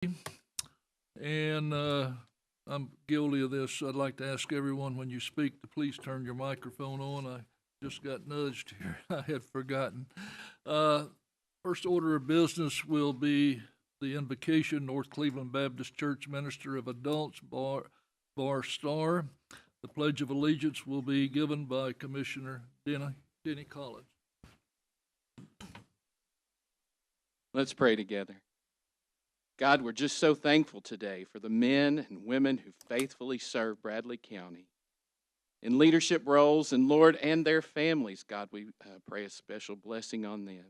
And I'm guilty of this. I'd like to ask everyone when you speak to please turn your microphone on. I just got nudged here. I had forgotten. Uh, First order of business will be the invocation, North Cleveland Baptist Church Minister of Adults, Bar Star. The Pledge of Allegiance will be given by Commissioner Denny Collins. Let's pray together. God, we're just so thankful today for the men and women who faithfully serve Bradley County in leadership roles, and Lord, and their families. God, we pray a special blessing on them.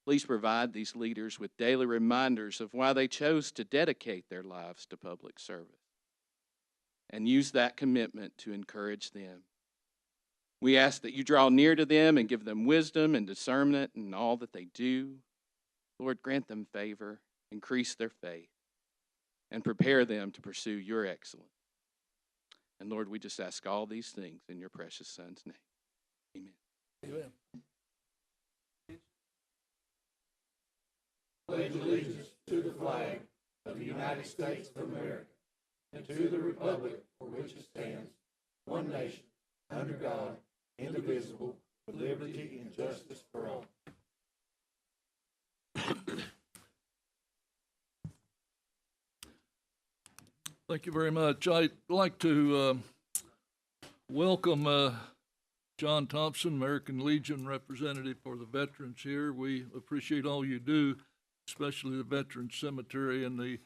Please provide these leaders with daily reminders of why they chose to dedicate their lives to public service, and use that commitment to encourage them. We ask that you draw near to them and give them wisdom and discernment in all that they do. Lord, grant them favor, increase their faith, and prepare them to pursue your excellence. And Lord, we just ask all these things in your precious Son's name. Amen. Amen. Pledge allegiance to the flag of the United States of America and to the republic for which it stands, one nation, under God, indivisible, with liberty and justice for all. Thank you very much. I'd like to welcome John Thompson, American Legion representative for the veterans here. We appreciate all you do, especially the Veterans Cemetery and the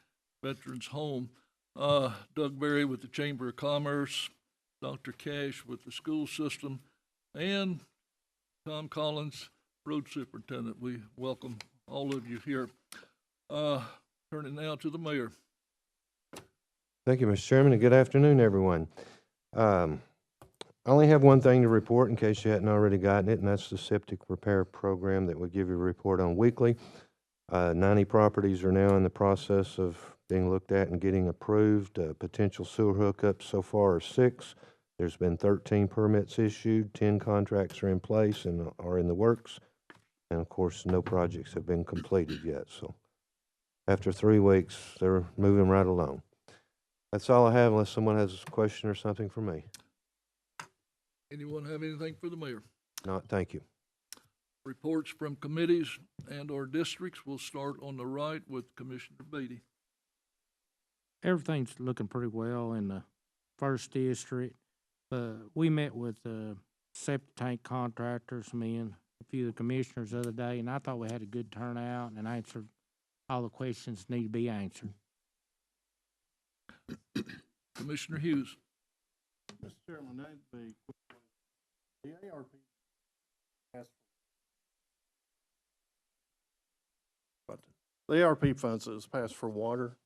Veterans Home. Doug Berry with the Chamber of Commerce, Dr. Cash with the school system, and Tom Collins, Road Superintendent. We welcome all of you here. Turning now to the mayor. Thank you, Mr. Chairman, and good afternoon, everyone. I only have one thing to report in case you hadn't already gotten it, and that's the septic repair program that we give you a report on weekly. 90 properties are now in the process of being looked at and getting approved. Potential sewer hookups so far are 6. There's been 13 permits issued, 10 contracts are in place and are in the works, and of course, no projects have been completed yet. So after 3 weeks, they're moving right along. That's all I have, unless someone has a question or something for me. Anyone have anything for the mayor? Not, thank you. Reports from committees and or districts. We'll start on the right with Commissioner Beatty. Everything's looking pretty well in the first district. We met with septic tank contractors, me and a few of the commissioners the other day, and I thought we had a good turnout and answered all the questions need to be answered. Commissioner Hughes. Mr. Chairman, the ARP asked for the ARP funds that was passed for water.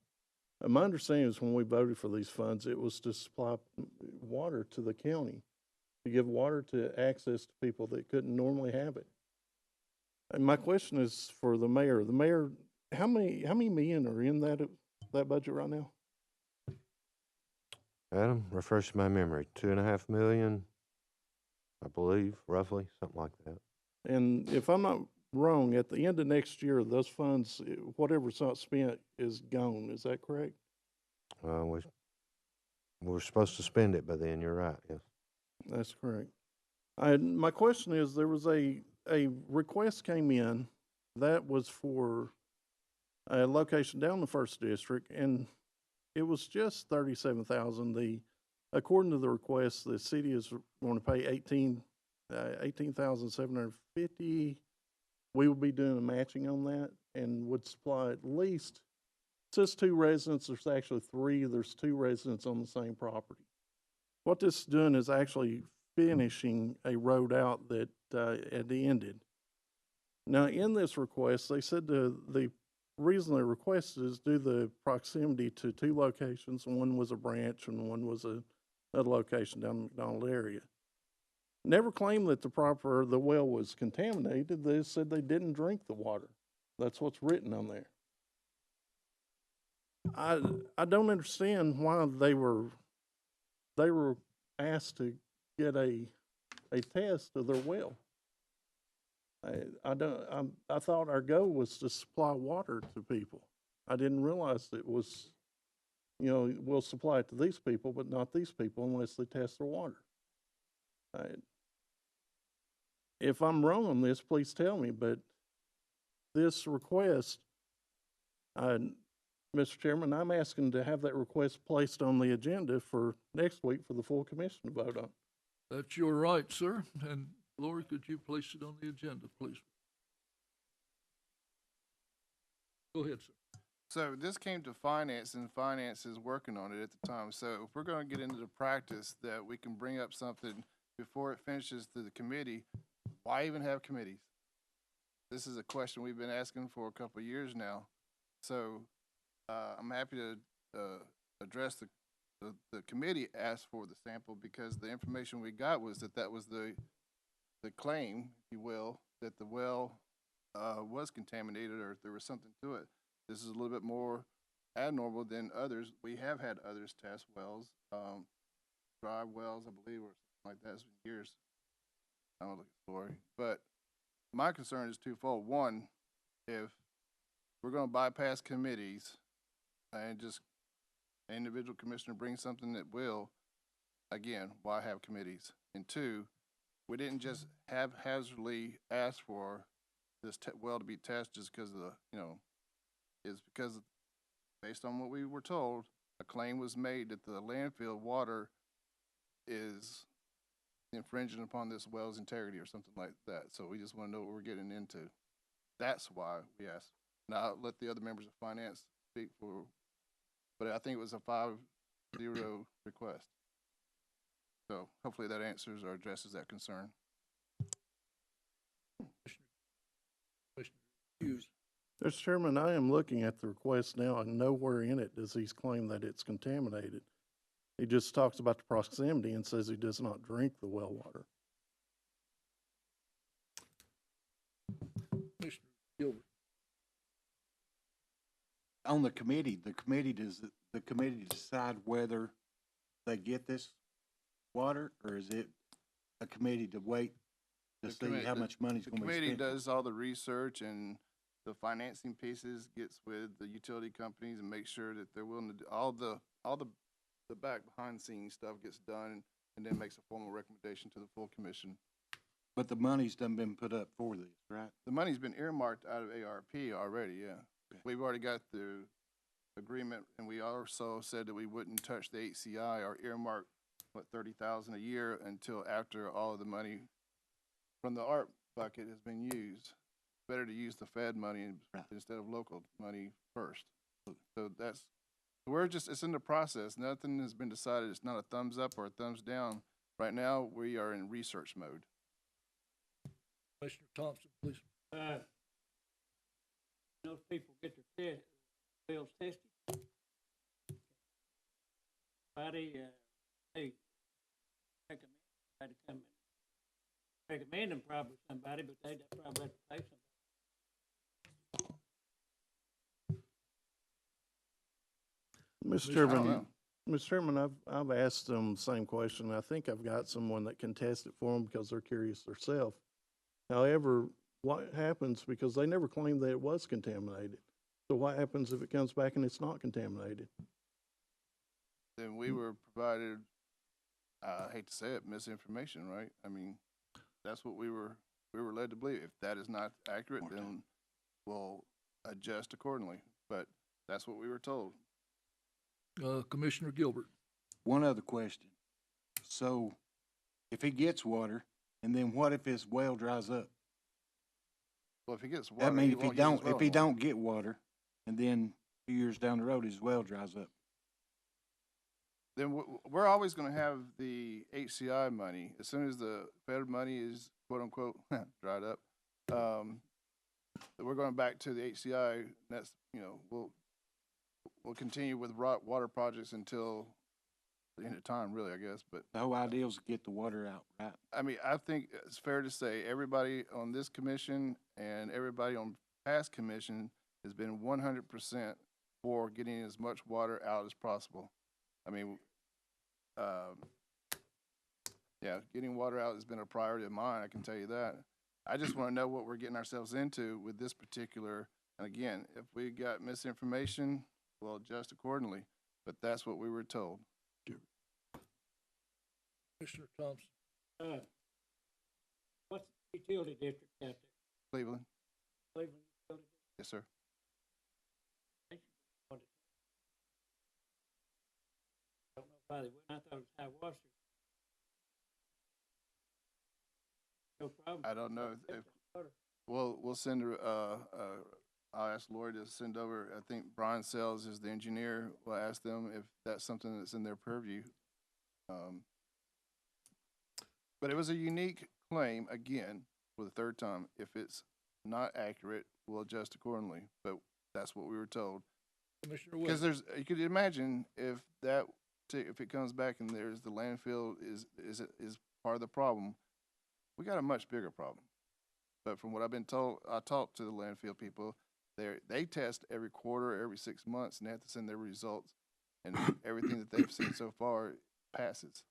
My understanding is when we voted for these funds, it was to supply water to the county, to give water to access to people that couldn't normally have it. And my question is for the mayor. The mayor, how many million are in that budget right now? Adam, refresh my memory. 2.5 million, I believe, roughly, something like that. And if I'm not wrong, at the end of next year, those funds, whatever's not spent, is gone. Is that correct? We're supposed to spend it by then. You're right. Yes. That's correct. My question is, there was a request came in that was for a location down the first district, and it was just $37,000. According to the request, the city is going to pay $18,750. We will be doing a matching on that and would supply at least, it says 2 residents, there's actually 3, there's 2 residents on the same property. What this is doing is actually finishing a road out that had ended. Now, in this request, they said the reason they requested is due to the proximity to 2 locations. One was a branch and one was another location down the McDonald area. Never claimed that the well was contaminated. They said they didn't drink the water. That's what's written on there. I don't understand why they were asked to get a test of their well. I thought our goal was to supply water to people. I didn't realize it was, you know, we'll supply it to these people, but not these people unless they test their water. If I'm wrong on this, please tell me, but this request, Mr. Chairman, I'm asking to have that request placed on the agenda for next week for the full commission to vote on. That's your right, sir. And Lori, could you place it on the agenda, please? Go ahead, sir. So this came to finance, and finance is working on it at the time. So if we're going to get into the practice that we can bring up something before it finishes to the committee, why even have committees? This is a question we've been asking for a couple of years now. So I'm happy to address the committee asked for the sample, because the information we got was that was the claim, if you will, that the well was contaminated, or if there was something to it. This is a little bit more abnormal than others. We have had others test wells, dry wells, I believe, or something like that. It's been years. I don't look at the story. But my concern is twofold. One, if we're going to bypass committees and just an individual commissioner brings something that will, again, why have committees? And two, we didn't just haphazardly ask for this well to be tested just because of the, you know, is because based on what we were told, a claim was made that the landfill water is infringing upon this well's integrity or something like that. So we just want to know what we're getting into. That's why we asked. Now I'll let the other members of finance speak for, but I think it was a 5-0 request. So hopefully that answers or addresses that concern. Commissioner Hughes. Mr. Chairman, I am looking at the request now, and nowhere in it does he claim that it's contaminated. He just talks about the proximity and says he does not drink the well water. Commissioner Gilbert. On the committee does the committee decide whether they get this water, or is it a committee to wait to see how much money's The going to be committee spent? does all the research, and the financing pieces gets with the utility companies and make sure that they're willing to do all the back behind the scenes stuff gets done, and then makes a formal recommendation to the full commission. But the money's done been put up for this, right? The money's been earmarked out of ARP already, yeah. Okay. We've already got the agreement, and we also said that we wouldn't touch the HCI or earmark, $30,000 a year until after all of the money from the ARP bucket has been used. Better to use the Fed money instead of local money first. So it's in the process. Nothing has been decided. It's not a thumbs up or a thumbs down. Right now, we are in research mode. Commissioner Thompson, please. Those people get their bills tested. Somebody, they recommend somebody to come in. Recommend them probably somebody, but they probably have to pay somebody. Mr. I don't Chairman, know. Mr. Chairman, I've asked them the same question. I think I've got someone that can test it for them because they're curious themselves. However, what happens, because they never claimed that it was contaminated. So what happens if it comes back and it's not contaminated? Then we were provided, I hate to say it, misinformation, right? I mean, that's what we were led to believe. If that is not accurate, then we'll adjust accordingly. But that's what we were told. Commissioner Gilbert. One other question. So if he gets water, and then what if his well dries up? Well, if he gets water, That means won't use his well if he anymore. don't get water, and then 2 years down the road his well dries up. Then we're always going to have the HCI money. As soon as the federal money is quote unquote dried up, we're going back to the HCI. And that's, you know, we'll continue with water projects until the end of time, really, I guess. But The whole idea is to get the water out, right? I mean, I think it's fair to say everybody on this commission and everybody on past commission has been 100% for getting as much water out as possible. I mean, yeah, getting water out has been a priority of mine, I can tell you that. I just want to know what we're getting ourselves into with this particular And again, if we got misinformation, we'll adjust accordingly, but that's what we were told. Commissioner Thompson. What's the utility district out there? Cleveland? Cleveland Utility Yes, sir. District? Don't know why they wouldn't. I thought it was high water. No problem. I don't know if we'll send I'll ask Lori to send over, I think Brian Sells is the engineer. We'll ask them if that's something that's in their purview. But it was a unique claim, again, for the third time. If it's not accurate, we'll adjust accordingly, but that's what we were told. Commissioner Because West. you could imagine if it comes back and there's the landfill is part of the problem, we got a much bigger problem. But from what I've been told, I talked to the landfill people, they test every quarter, every 6 months, and they have to send their results, and everything that they've seen so far passes.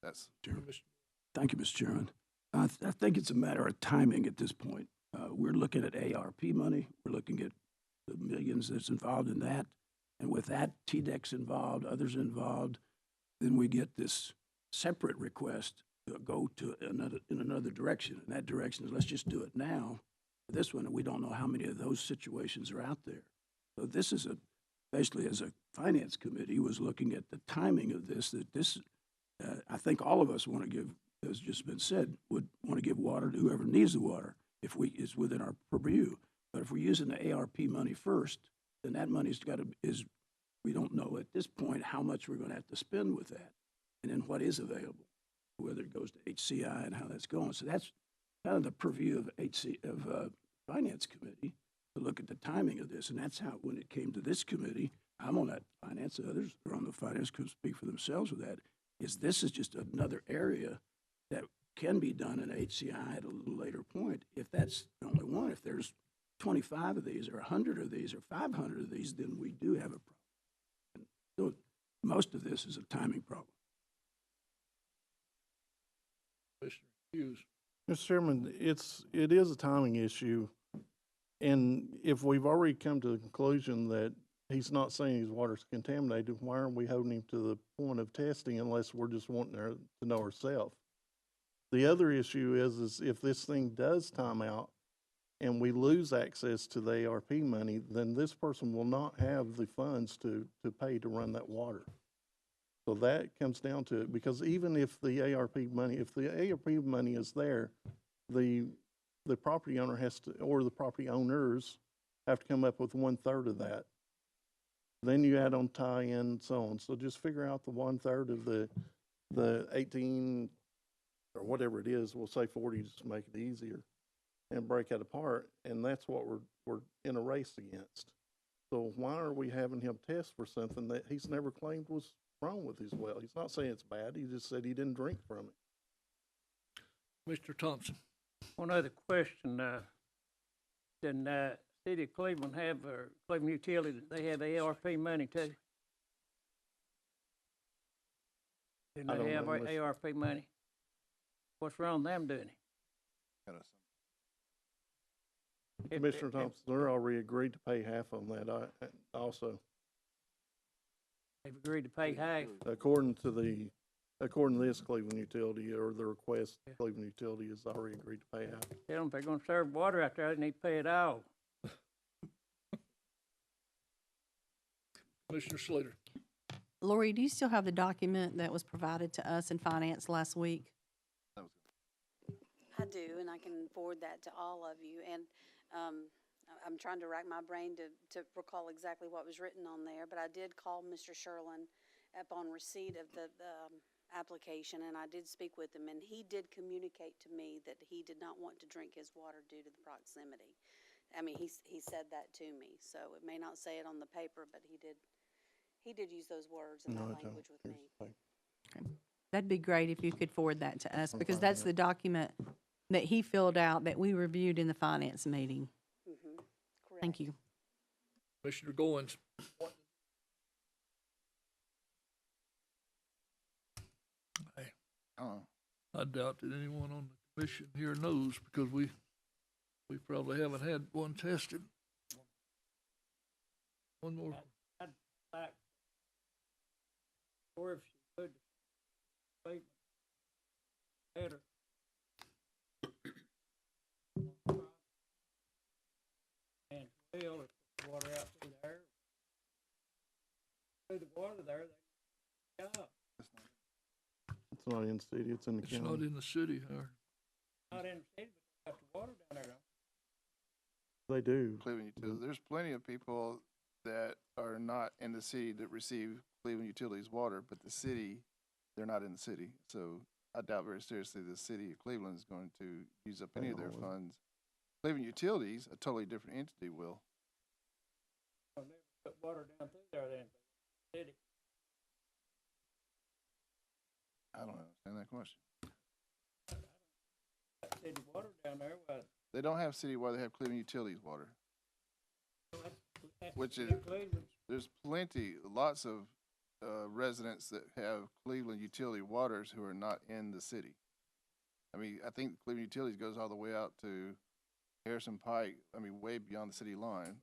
That's Thank you, Mr. Chairman. I think it's a matter of timing at this point. We're looking at ARP money. We're looking at the millions that's involved in that. And with that, TDEC's involved, others involved, then we get this separate request to go to another direction. And that direction is, let's just do it now. This one, we don't know how many of those situations are out there. So this is basically as a finance committee was looking at the timing of this, I think all of us want to give, as just been said, would want to give water to whoever needs the water if it's within our purview. But if we're using the ARP money first, then that money's we don't know at this point how much we're going to have to spend with that, and then what is available, whether it goes to HCI and how that's going. So that's kind of the purview of finance committee to look at the timing of this, and that's how when it came to this committee, I'm on that finance. Others are on the finance could speak for themselves with that. This is just another area that can be done in HCI at a little later point. If that's the only one, if there's 25 of these or 100 of these or 500 of these, then we do have a problem. So most of this is a timing problem. Commissioner Hughes. Mr. Chairman, it is a timing issue, and if we've already come to the conclusion that he's not saying his water's contaminated, why aren't we holding him to the point of testing unless we're just wanting to know ourselves? The other issue is if this thing does time out and we lose access to the ARP money, then this person will not have the funds to pay to run that water. So that comes down to it, because even if the ARP money is there, the property owner has to, or the property owners have to come up with 1/3 of that. Then you add on tie-in and so on. So just figure out the 1/3 of the 18 or whatever it is. We'll say 40 just to make it easier, and break it apart. And that's what we're in a race against. So why are we having him test for something that he's never claimed was wrong with his well? He's not saying it's bad. He just said he didn't drink from it. Mr. Thompson. One other question, didn't, City of Cleveland have, or Cleveland Utility, they have ARP money too? Didn't I don't they have know unless- ARP money? What's wrong with them doing it? Commissioner Thompson, they're already agreed to pay half on that also. They've agreed to pay half. According to this Cleveland Utility, or the request, Cleveland Utility has already agreed to pay half. Tell them if they're gonna serve water out there, they need to pay it all. Commissioner Slater. Lori, do you still have the document that was provided to us in finance last week? I do, and I can forward that to all of you. And I'm trying to rack my brain to recall exactly what was written on there, but I did call Mr. Sherlin upon receipt of the application, and I did speak with him, and he did communicate to me that he did not want to drink his water due to the proximity. I mean, he said that to me, so it may not say it on the paper, but he did use those words and that language with me. Okay. That'd be great if you could forward that to us, because that's the document that he filled out that we reviewed in the finance meeting. Mm-hmm. Correct. Thank you. Commissioner Goins. I doubt that anyone on the commission here knows, because we We probably haven't had one tested. One more. I'd like, or if you could, wait, better. And well, if the water out through there, through the water there, they job. It's not in the city, it's in the It's not county. in the city, Howard. Not in the city, but they got the water down there, don't They do. Cleveland Utilities. There's plenty of people that are not in the city that receive Cleveland Utilities water, but the city, they're not in the city. So I doubt very seriously the city of Cleveland is going to use up any of their Probably. funds. Cleveland Utilities, a totally different entity, will. they? They put water down through there then, city. I don't understand that question. City water down there, but. They don't have city water, they have Cleveland Utilities water. Which is- Cleveland. There's plenty, lots of residents that have Cleveland utility waters who are not in the city. I mean, I think Cleveland Utilities goes all the way out to Harrison Pike, I mean, way beyond the city line,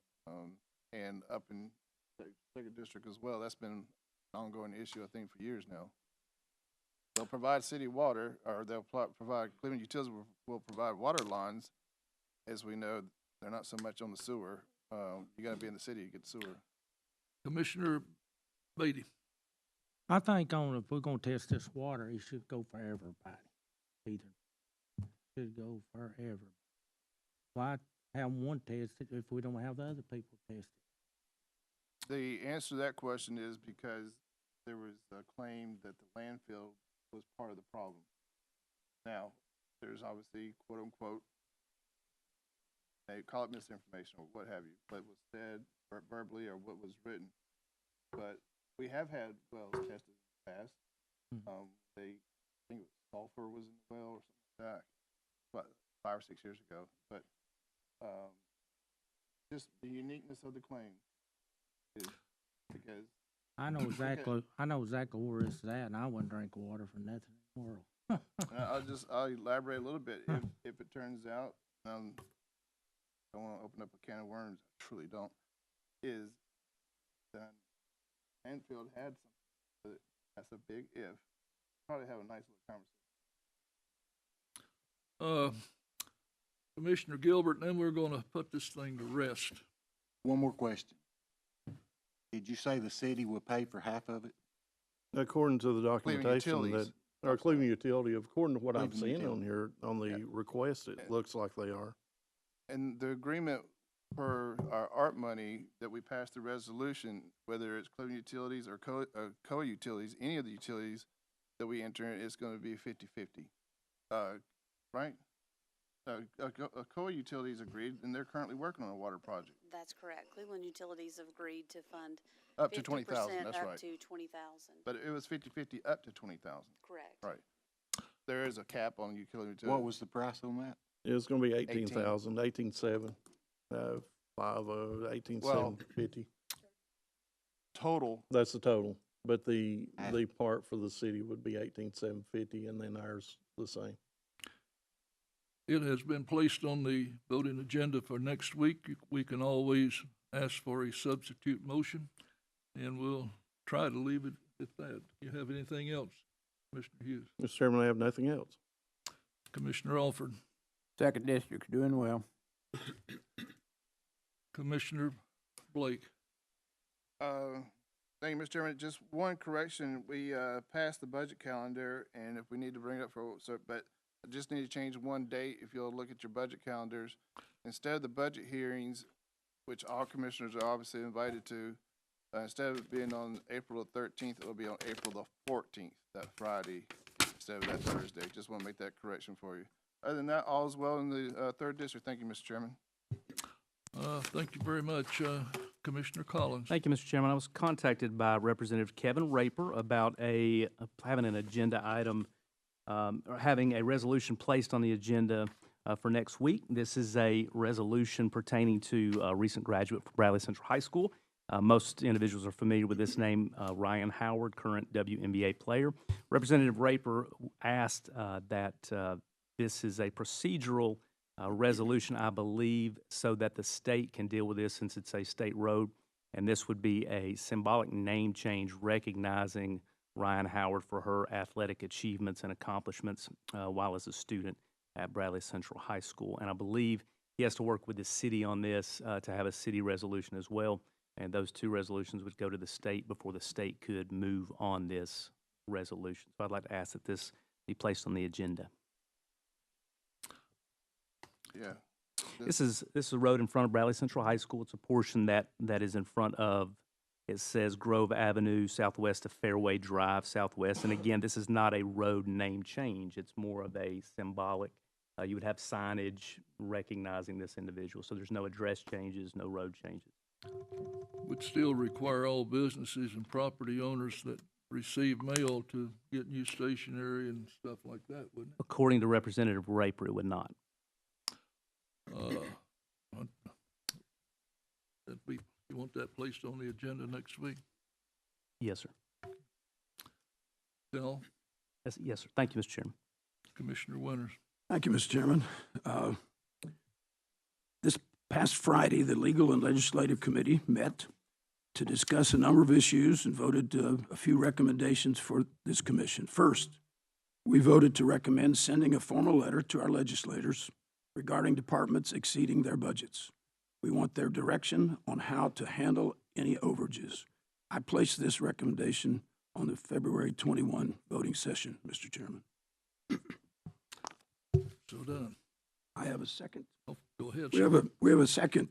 and up in the Second District as well. That's been an ongoing issue, I think, for years now. They'll provide city water, or they'll provide, Cleveland Utilities will provide water lines. As we know, they're not so much on the sewer. You gotta be in the city to get sewer. Commissioner Beatty. I think if we're gonna test this water, it should go for everybody. Either should go for everybody. Why have one tested if we don't have the other people tested? The answer to that question is because there was a claim that the landfill was part of the problem. Now, there's obviously quote unquote, they call it misinformation or what have you, what was said verbally or what was written. But we have had wells tested in the past. I think it was sulfur was in the well or something like that, about 5 or 6 years ago. But just the uniqueness of the claim is because I know exactly where it's at, and I wouldn't drink water for nothing in the world. I'll elaborate a little bit. If it turns out, I don't want to open up a can of worms. I truly don't. Is that Anfield had something, but that's a big if. Probably have a nice little conversation. Commissioner Gilbert, then we're gonna put this thing to rest. One more question. Did you say the city will pay for half of it? According to the documentation Utilities. that, or Cleveland Utility, according to what I'm Cleveland seeing on Utility. here, on the request, it looks like they are. And the agreement for our ARP money that we passed the resolution, whether it's Cleveland Utilities or COA Utilities, any of the utilities that we enter in, is going to be 50-50. Right? COA Utilities agreed, and they're currently working on a water project. That's correct. Cleveland Utilities have agreed to fund Up to 50% 20,000, that's up right. to 20,000. But it was 50-50 up to 20,000. Correct. Right. There is a cap on utility. What was the price on that? It's gonna be 18. 18,000, 18,750, 18,750. Total? That's the total, but the Ah. part for the city would be 18,750, and then ours the same. It has been placed on the voting agenda for next week. We can always ask for a substitute motion, and we'll try to leave it at that. You have anything else, Commissioner Hughes? Mr. Chairman, I have nothing else. Commissioner Alford? Second district's doing well. Commissioner Blake? Thank you, Mr. Chairman. Just one correction. We passed the budget calendar, and if we need to bring it up but I just need to change one date. If you'll look at your budget calendars, instead of the budget hearings, which all commissioners are obviously invited to, instead of it being on April the 13th, it'll be on April the 14th, that Friday, instead of that Thursday. Just want to make that correction for you. Other than that, all is well in the 3rd District. Thank you, Mr. Chairman. Thank you very much, Commissioner Collins. Thank you, Mr. Chairman. I was contacted by Representative Kevin Raper about having an agenda item, or having a resolution placed on the agenda for next week. This is a resolution pertaining to a recent graduate from Bradley Central High School. Most individuals are familiar with this name, Ryan Howard, current WNBA player. Representative Raper asked that this is a procedural resolution, I believe, so that the state can deal with this since it's a state road. And this would be a symbolic name change recognizing Ryan Howard for her athletic achievements and accomplishments while as a student at Bradley Central High School. And I believe he has to work with the city on this to have a city resolution as well. And those two resolutions would go to the state before the state could move on this resolution. So I'd like to ask that this be placed on the agenda. Yeah. This is a road in front of Bradley Central High School. It's a portion that is in front of, it says Grove Avenue, southwest of Fairway Drive, southwest. And again, this is not a road name change. It's more of a symbolic. You would have signage recognizing this individual. So there's no address changes, no road changes. Would still require all businesses and property owners that receive mail to get new stationery and stuff like that, wouldn't it? According to Representative Raper, it would not. You want that placed on the agenda next week? Yes, sir. Tell Yes, sir. Thank you, Mr. Chairman. Commissioner Winters. Thank you, Mr. Chairman. This past Friday, the Legal and Legislative Committee met to discuss a number of issues and voted a few recommendations for this commission. First, we voted to recommend sending a formal letter to our legislators regarding departments exceeding their budgets. We want their direction on how to handle any overages. I placed this recommendation on the February 21 voting session, Mr. Chairman. So done. I have a second. Oh, go ahead. We have a second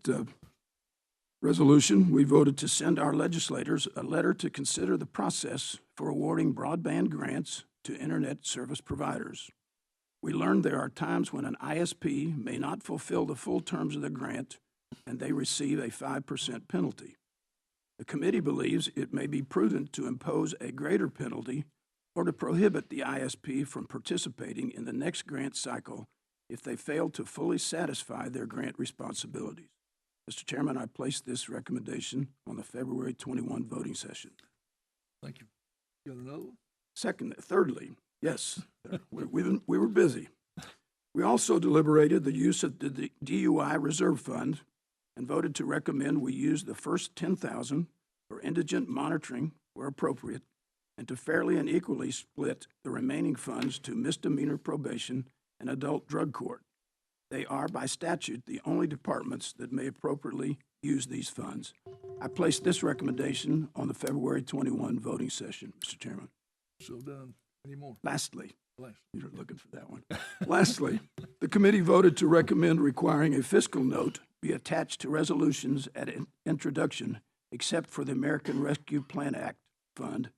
resolution. We voted to send our legislators a letter to consider the process for awarding broadband grants to internet service providers. We learned there are times when an ISP may not fulfill the full terms of the grant and they receive a 5% penalty. The committee believes it may be prudent to impose a greater penalty or to prohibit the ISP from participating in the next grant cycle if they fail to fully satisfy their grant responsibilities. Mr. Chairman, I placed this recommendation on the February 21 voting session. Thank you. Got another one? Thirdly, yes, we were busy. We also deliberated the use of the DUI reserve fund and voted to recommend we use the first $10,000 for indigent monitoring where appropriate and to fairly and equally split the remaining funds to misdemeanor probation and adult drug court. They are, by statute, the only departments that may appropriately use these funds. I placed this recommendation on the February 21 voting session, Mr. Chairman. So done. Any more? Lastly, you're looking for that one. Lastly, the committee voted to recommend requiring a fiscal note be attached to resolutions at introduction, except for the American Rescue Plan Act Fund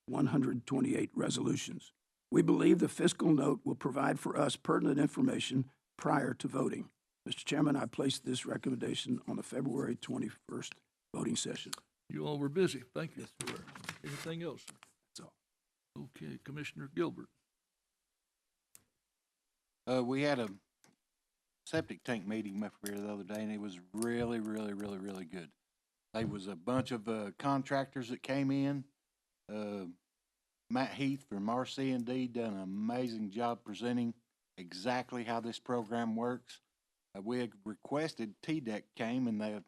128 resolutions. We believe the fiscal note will provide for us pertinent information prior to voting. Mr. Chairman, I placed this recommendation on the February 21st voting session. You all were busy. Thank you. Yes, we were. Anything else, sir? That's all. Okay, Commissioner Gilbert. We had a septic tank meeting up here the other day, and it was really good. There was a bunch of contractors that came in. Matt Heath from RC&D done an amazing job presenting exactly how this program works. We had requested TDEC came, and the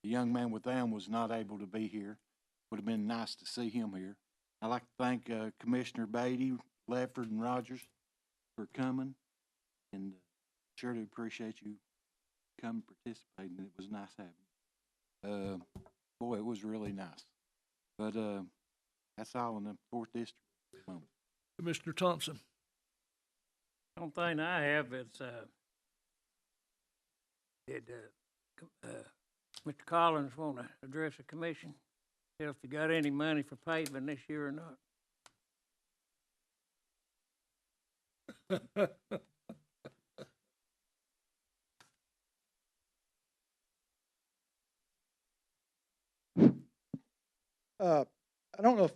young man with them was not able to be here. Would have been nice to see him here. I'd like to thank Commissioner Beatty, Lefford, and Rogers for coming, and surely appreciate you coming participating. It was nice having you. Boy, it was really nice. But that's all in the 4th District at the moment. Commissioner Thompson. Only thing I have is, Mr. Collins want to address the commission? Tell if you got any money for paving this year or not. I don't know if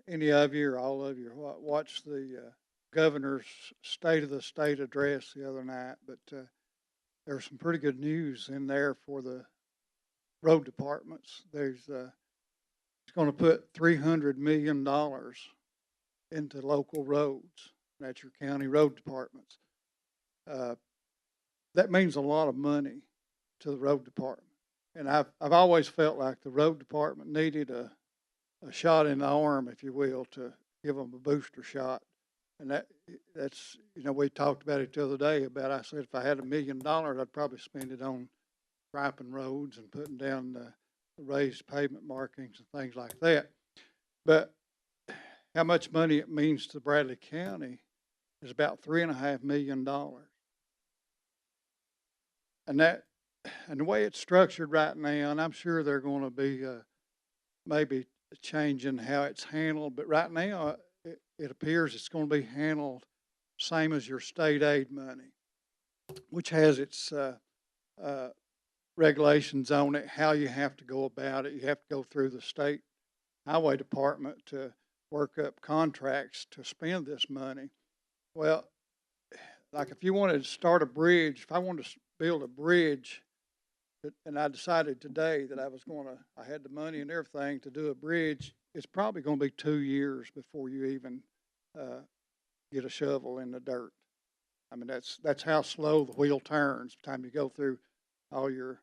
any of you or all of you watched the governor's State of the State address the other night, but there's some pretty good news in there for the road departments. It's going to put $300 million into local roads. That's your county road departments. that means a lot of money to the road department. And I've always felt like the road department needed a shot in the arm, if you will, to give them a booster shot. And that's, you know, we talked about it the other day about, I said, if I had $1 million, I'd probably spend it on striping roads and putting down the raised pavement markings and things like that. But how much money it means to Bradley County is about $3.5 million. And the way it's structured right now, and I'm sure they're going to be maybe changing how it's handled, but right now it appears it's going to be handled same as your state aid money, which has its regulations on it, how you have to go about it. You have to go through the state highway department to work up contracts to spend this money. Well, like if you wanted to start a bridge, if I wanted to build a bridge, and I decided today that I had the money and everything to do a bridge, it's probably going to be 2 years before you even get a shovel in the dirt. I mean, that's how slow the wheel turns. By the time you go through all your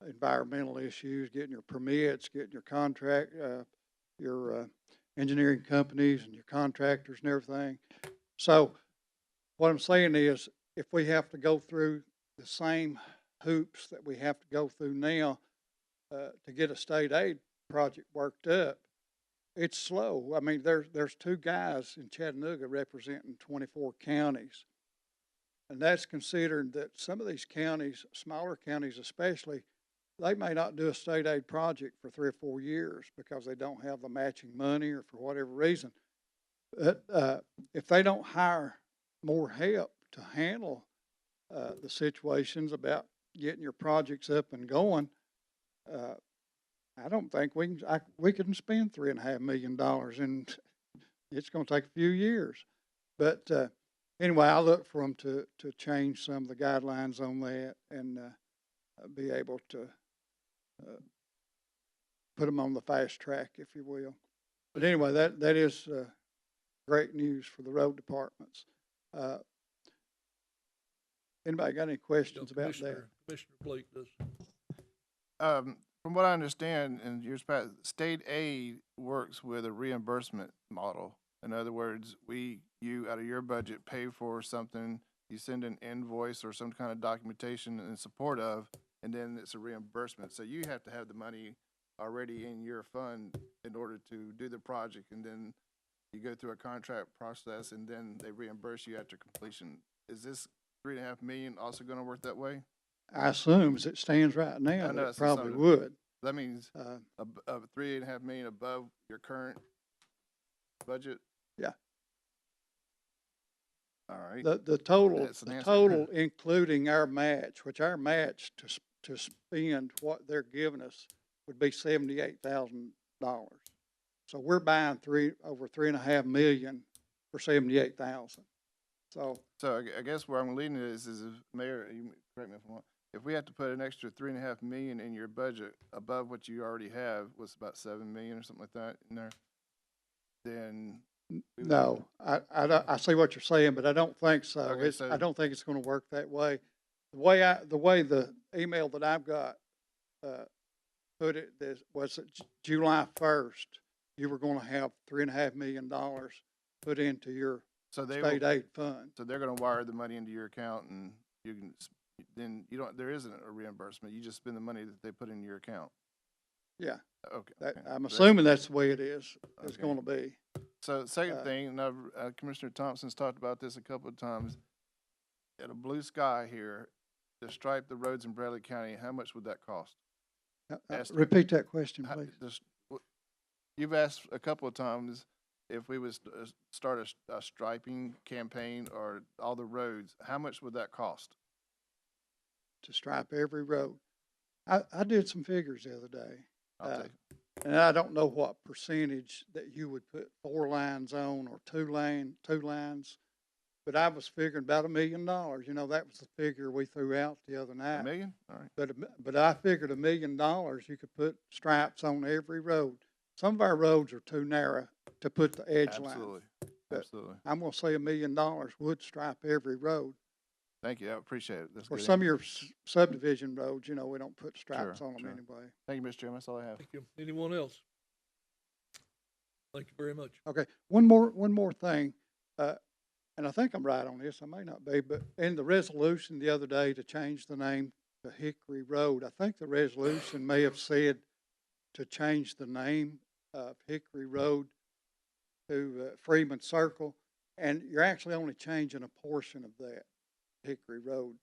environmental issues, getting your permits, getting your contract, your engineering companies and your contractors and everything. So what I'm saying is, if we have to go through the same hoops that we have to go through now to get a state aid project worked up, it's slow. I mean, there's 2 guys in Chattanooga representing 24 counties. And that's considering that some of these counties, smaller counties especially, they may not do a state aid project for 3 or 4 years because they don't have the matching money or for whatever reason. But if they don't hire more help to handle the situations about getting your projects up and going, I don't think we can spend $3.5 million, and it's going to take a few years. But anyway, I look for them to change some of the guidelines on that and be able to put them on the fast track, if you will. But anyway, that is great news for the road departments. Anybody got any questions about that? Commissioner Blake does. From what I understand, in years past, state aid works with a reimbursement model. In other words, you out of your budget pay for something, you send an invoice or some kind of documentation in support of, and then it's a reimbursement. So you have to have the money already in your fund in order to do the project, and then you go through a contract process, and then they reimburse you after completion. Is this $3.5 million also going to work that way? I assume as it stands right now, I know it probably would. That means $3.5 million above your current budget? Yeah. All right. The total including our match, which our match to spend what they're giving us would be $78,000. So we're buying over $3.5 million for $78,000. So I guess where I'm leading is if Mayor, you correct me if I'm wrong, if we have to put an extra $3.5 million in your budget above what you already have, what's about $7 million or something like that in there, then no, I see what you're saying, but I don't think so. Okay, I don't think it's going to work that way. The way the email that I've got put it was that July 1st, you were going to have $3.5 million put into your state aid fund. So they're going to wire the money into your account, and you can then there isn't a reimbursement. You just spend the money that they put in your account. Yeah. Okay. I'm assuming that's the way it is. It's going to be. So second thing, and Commissioner Thompson's talked about this a couple of times. At a blue sky here, to stripe the roads in Bradley County, how much would that cost? Repeat that question, please. You've asked a couple of times if we would start a striping campaign or all the roads, how much would that cost? To stripe every road. I did some figures the other day. I'll take And I don't know what percentage that you would put 4 lines on or 2 lines, but I was figuring about $1 million. You know, that was the figure we threw out the other night. $1 million? All right. But I figured $1 million you could put stripes on every road. Some of our roads are too narrow to put the edge line. Absolutely. I'm going to say $1 million would stripe every road. Thank you, I appreciate it. That's For good some of info. your subdivision roads, you know, we don't put stripes Sure, on them sure. anyway. Thank you, Mr. Chairman, that's all I have. Thank you. Anyone else? Thank you very much. Okay, one more thing, and I think I'm right on this, I may not be, but in the resolution the other day to change the name to Hickory Road, I think the resolution may have said to change the name of Hickory Road to Freeman Circle, and you're actually only changing a portion of that, Hickory Road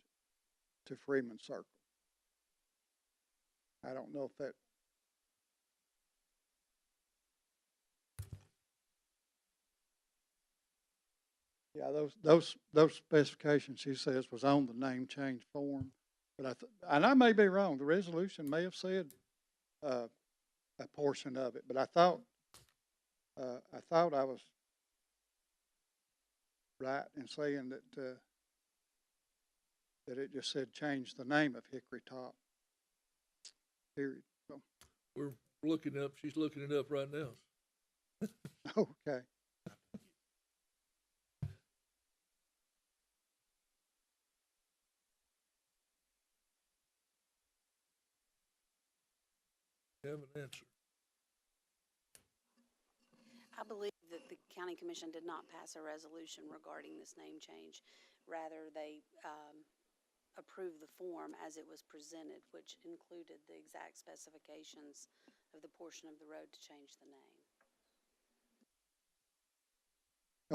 to Freeman Circle. I don't know if that. Yeah, those specifications, she says, was on the name change form, but and I may be wrong, the resolution may have said, a portion of it, but I thought I was right in saying that, that it just said change the name of Hickory Top. Period. So, We're looking up, she's looking it up right now. okay. Have an answer. I believe that the county commission did not pass a resolution regarding this name change. Rather, they approved the form as it was presented, which included the exact specifications of the portion of the road to change the name.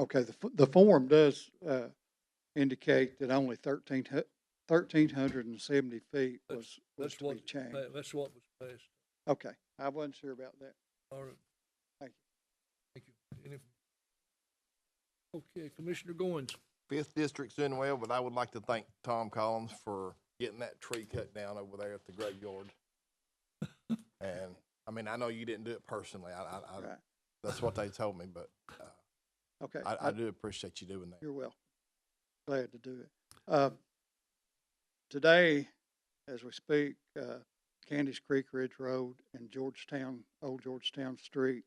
Okay, the form does indicate that only 1,370 feet was That's to what, be changed. that's what was passed. Okay, I wasn't sure about that. All right. Thank you. Thank you. Okay, Commissioner Goins. Fifth District's doing well, but I would like to thank Tom Collins for getting that tree cut down over there at the graveyard. And, I mean, I know you didn't do it personally. Right. That's what they told me, but Okay. I do appreciate you doing that. You're welcome. Glad to do it. Today, as we speak, Candies Creek Ridge Road and Old Georgetown Street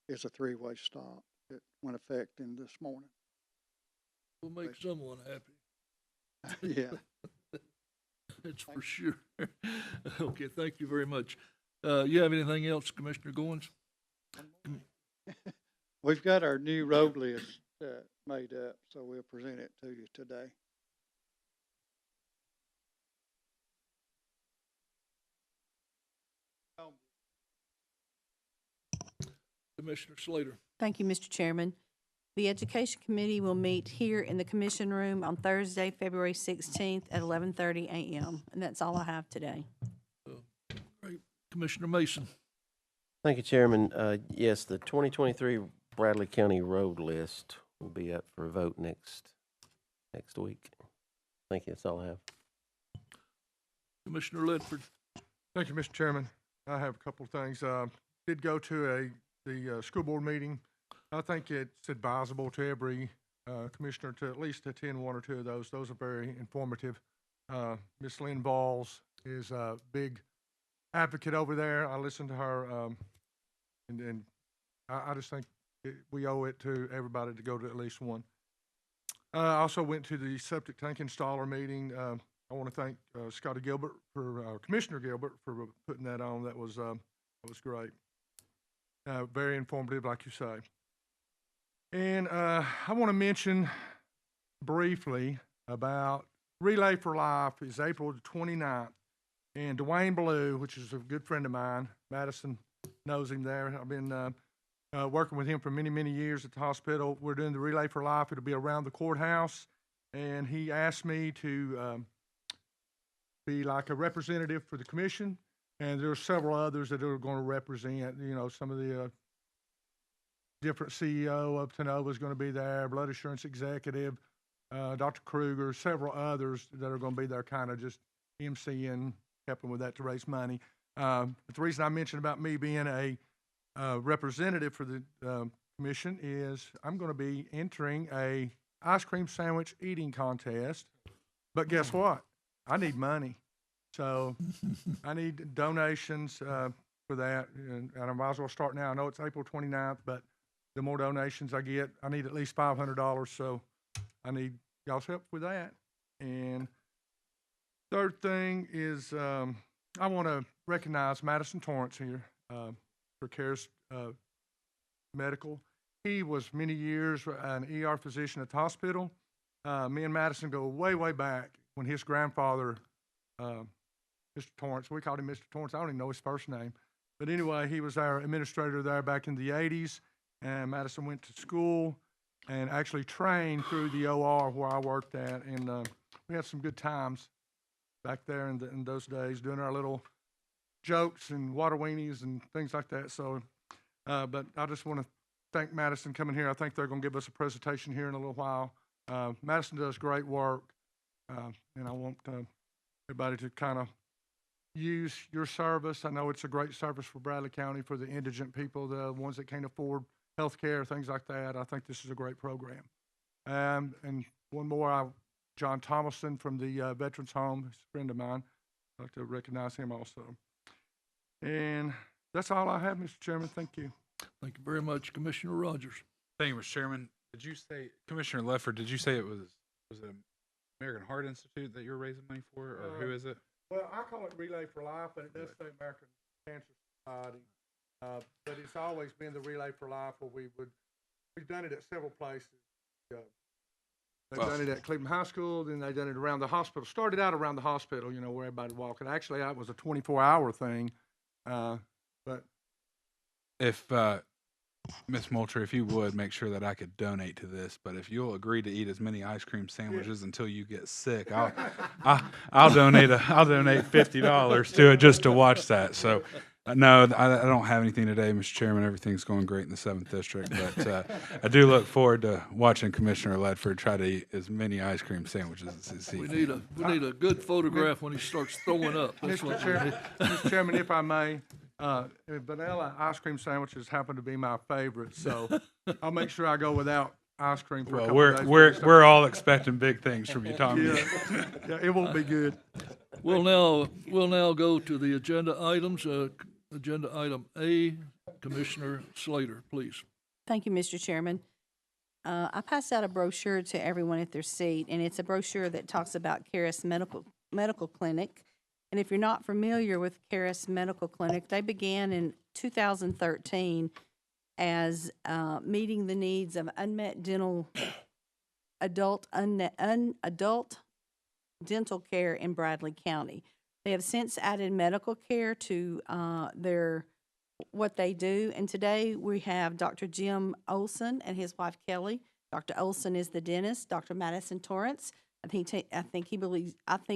is a three-way stop that went effective this morning. Will make someone happy. Yeah. That's for sure. Okay, thank you very much. You have anything else, Commissioner Goins? We've got our new road list made up, so we'll present it to you today. Commissioner Slater. Thank you, Mr. Chairman. The Education Committee will meet here in the Commission Room on Thursday, February 16th at 11:30 a.m. And that's all I have today. Great. Commissioner Mason. Thank you, Chairman. Yes, the 2023 Bradley County road list will be up for a vote next week. Thank you. That's all I have. Commissioner Ledford. Thank you, Mr. Chairman. I have a couple of things. Did go to the school board meeting. I think it's advisable to every commissioner to at least attend one or two of those. Those are very informative. Ms. Lynn Valls is a big advocate over there. I listened to her, and I just think we owe it to everybody to go to at least one. I also went to the septic tank installer meeting. I want to thank Scotty Gilbert Commissioner Gilbert for putting that on. That was great. Very informative, like you say. And I want to mention briefly about Relay for Life is April the 29th. And Dwayne Blue, which is a good friend of mine, Madison knows him there. I've been working with him for many, many years at the hospital. We're doing the Relay for Life. It'll be around the courthouse. And he asked me to be like a representative for the commission. And there are several others that are going to represent, some of the different CEO of Tenova is going to be there, Blood Assurance Executive, Dr. Kruger, several others that are going to be there kind of just emceeing, helping with that to raise money. But the reason I mentioned about me being a representative for the commission is I'm going to be entering a ice cream sandwich eating contest. But guess what? I need money. So I need donations for that, and I might as well start now. I know it's April 29th, but the more donations I get, I need at least $500, so I need y'all's help with that. And third thing is, I want to recognize Madison Torrance here for Karis Medical. He was many years an ER physician at the hospital. Me and Madison go way, way back when his grandfather, Mr. Torrance, we called him Mr. Torrance. I don't even know his first name. But anyway, he was our administrator there back in the 80s. And Madison went to school and actually trained through the OR where I worked at. And we had some good times back there in those days, doing our little jokes and water weenies and things like that. So, but I just want to thank Madison coming here. I think they're going to give us a presentation here in a little while. Madison does great work, and I want everybody to kind of use your service. I know it's a great service for Bradley County, for the indigent people, the ones that can't afford health care, things like that. I think this is a great program. And one more, John Thomason from the Veterans Home, he's a friend of mine. I'd like to recognize him also. And that's all I have, Mr. Chairman. Thank you. Thank you very much, Commissioner Rogers. Thank you, Mr. Chairman. Did you say, Commissioner Lefford, did you say it was it American Heart Institute that you're raising money for, or who is it? Well, I call it Relay for Life, but it does say American Cancer Society. But it's always been the Relay for Life where we've done it at several places. They've done it at Cleveland High School, then they've done it around the hospital. Started out around the hospital, you know, where everybody walking. Actually, that was a 24-hour thing. But If, Ms. Moultrie, if you would, make sure that I could donate to this, but if you'll agree to eat as many ice cream sandwiches until you get sick, I'll donate $50 to it just to watch that. So, no, I don't have anything today, Mr. Chairman. Everything's going great in the 7th District, but I do look forward to watching Commissioner Ledford try to eat as many ice cream sandwiches as he can. We need a good photograph when he starts throwing up. That's what we need. Mr. Chairman, if I may, vanilla ice cream sandwiches happen to be my favorite, so I'll make sure I go without ice cream for a couple of days. We're all expecting big things from you, Tom. Yeah, it won't be good. We'll now go to the agenda items. Agenda item A, Commissioner Slater, please. Thank you, Mr. Chairman. I passed out a brochure to everyone at their seat, and it's a brochure that talks about Karis Medical Clinic. And if you're not familiar with Karis Medical Clinic, they began in 2013 as meeting the needs of unmet adult dental care in Bradley County. They have since added medical care to what they do. And today we have Dr. Jim Olson and his wife Kelly. Dr. Olson is the dentist. Dr. Madison Torrance, I think